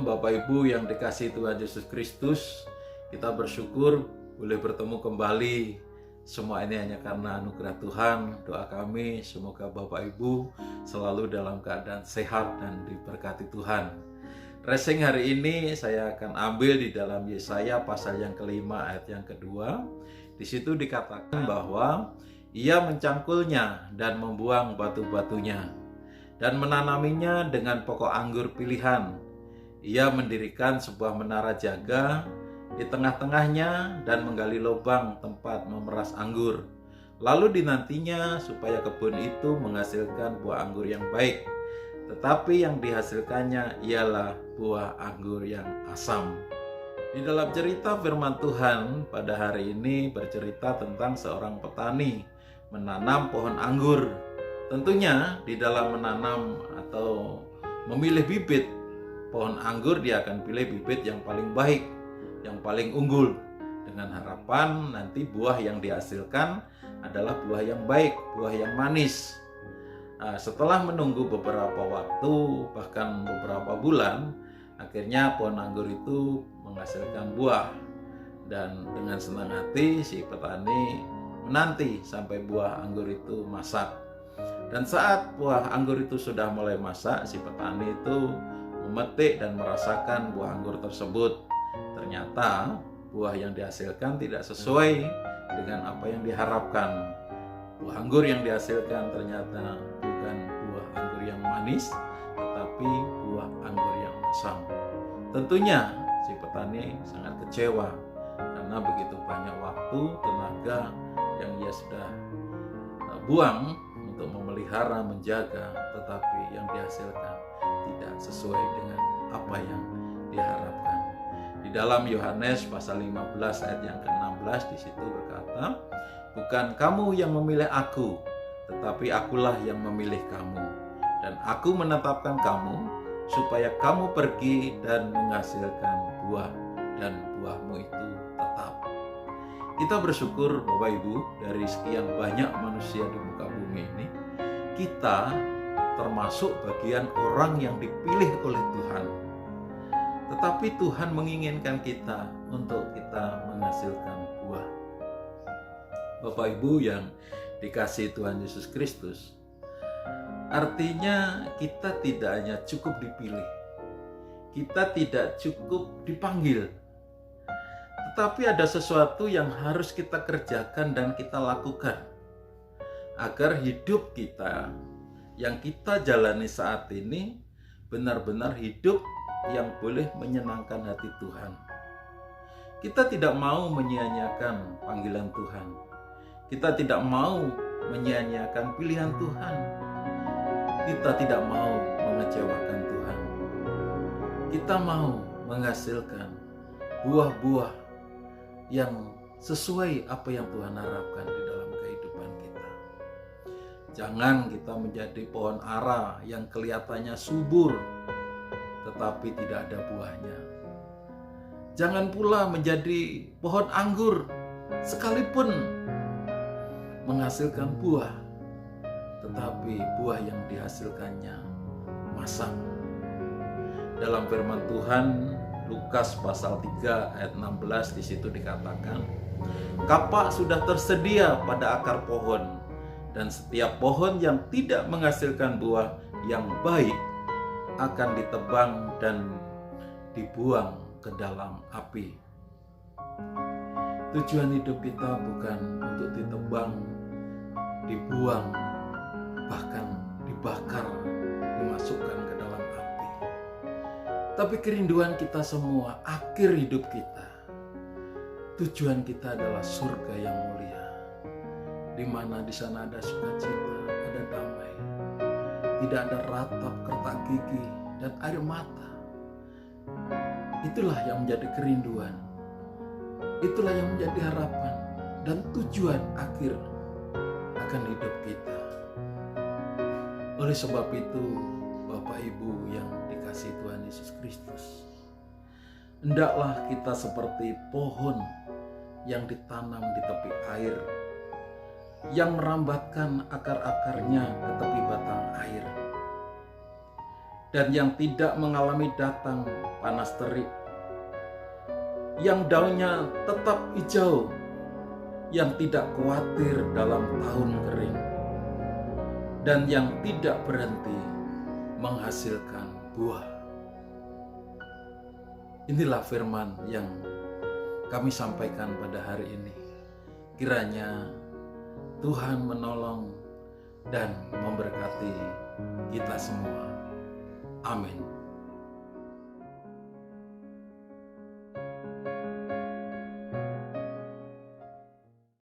Bapak Ibu yang dikasihi Tuhan Yesus Kristus. Kita bersyukur boleh bertemu kembali. Semua ini hanya karena anugerah Tuhan. Doa kami semoga Bapak Ibu selalu dalam keadaan sehat dan diberkati Tuhan. Resing hari ini saya akan ambil di dalam Yesaya pasal yang kelima ayat yang kedua. Di situ dikatakan bahwa Ia mencangkulnya dan membuang batu-batunya dan menanaminya dengan pokok anggur pilihan. Ia mendirikan sebuah menara jaga di tengah-tengahnya dan menggali lubang tempat memeras anggur. Lalu dinantinya supaya kebun itu menghasilkan buah anggur yang baik. Tetapi yang dihasilkannya ialah buah anggur yang asam. Di dalam cerita firman Tuhan pada hari ini bercerita tentang seorang petani menanam pohon anggur. Tentunya di dalam menanam atau memilih bibit pohon anggur, dia akan pilih bibit yang paling baik, yang paling unggul, dengan harapan nanti buah yang dihasilkan adalah buah yang baik, buah yang manis. Setelah menunggu beberapa waktu, bahkan beberapa bulan, akhirnya pohon anggur itu menghasilkan buah. Dan dengan senang hati si petani menanti sampai buah anggur itu masak. Dan saat buah anggur itu sudah mulai masak, si petani itu memetik dan merasakan buah anggur tersebut. Ternyata buah yang dihasilkan tidak sesuai dengan apa yang diharapkan. Buah anggur yang dihasilkan ternyata bukan buah anggur yang manis, tetapi buah anggur yang asam. Tentunya si petani sangat kecewa karena begitu banyak waktu, tenaga yang ia sudah buang untuk memelihara, menjaga, tetapi yang dihasilkan tidak sesuai dengan apa yang diharapkan. Di dalam Yohanes pasal 15 ayat yang ke-16 di situ berkata, "Bukan kamu yang memilih aku, tetapi akulah yang memilih kamu. Dan aku menetapkan kamu supaya kamu pergi dan menghasilkan buah, dan buahmu itu tetap." Kita bersyukur Bapak Ibu, dari sekian banyak manusia di muka bumi ini, kita termasuk bagian orang yang dipilih oleh Tuhan. Tetapi Tuhan menginginkan kita untuk kita menghasilkan buah. Bapak Ibu yang dikasihi Tuhan Yesus Kristus, artinya kita tidak hanya cukup dipilih, kita tidak cukup dipanggil, tetapi ada sesuatu yang harus kita kerjakan dan kita lakukan agar hidup kita yang kita jalani saat ini benar-benar hidup yang boleh menyenangkan hati Tuhan. Kita tidak mau menyia-nyiakan panggilan Tuhan. Kita tidak mau menyia-nyiakan pilihan Tuhan. Kita tidak mau mengecewakan Tuhan. Kita mau menghasilkan buah-buah yang sesuai apa yang Tuhan harapkan di dalam kehidupan kita. Jangan kita menjadi pohon ara yang kelihatannya subur tetapi tidak ada buahnya. Jangan pula menjadi pohon anggur sekalipun menghasilkan buah, tetapi buah yang dihasilkannya masam. Dalam firman Tuhan Lukas pasal 3 ayat 16 di situ dikatakan, "Kapak sudah tersedia pada akar pohon, dan setiap pohon yang tidak menghasilkan buah yang baik akan ditebang dan dibuang ke dalam api." Tujuan hidup kita bukan untuk ditebang, dibuang, bahkan dibakar, dimasukkan ke dalam api. Tapi kerinduan kita semua, akhir hidup kita, tujuan kita adalah surga yang mulia, di mana di sana ada sukacita, ada damai, tidak ada ratap, kertak gigi, dan air mata. Itulah yang menjadi kerinduan, itulah yang menjadi harapan dan tujuan akhir akan hidup kita. Oleh sebab itu, Bapak Ibu yang dikasihi Tuhan Yesus Kristus, hendaklah kita seperti pohon yang ditanam di tepi air, yang merambatkan akar-akarnya ke tepi batang air. dan yang tidak mengalami datang panas terik, yang daunnya tetap hijau, yang tidak khawatir dalam tahun kering, dan yang tidak berhenti menghasilkan buah. Inilah firman yang kami sampaikan pada hari ini. Kiranya Tuhan menolong dan memberkati kita semua. Amin.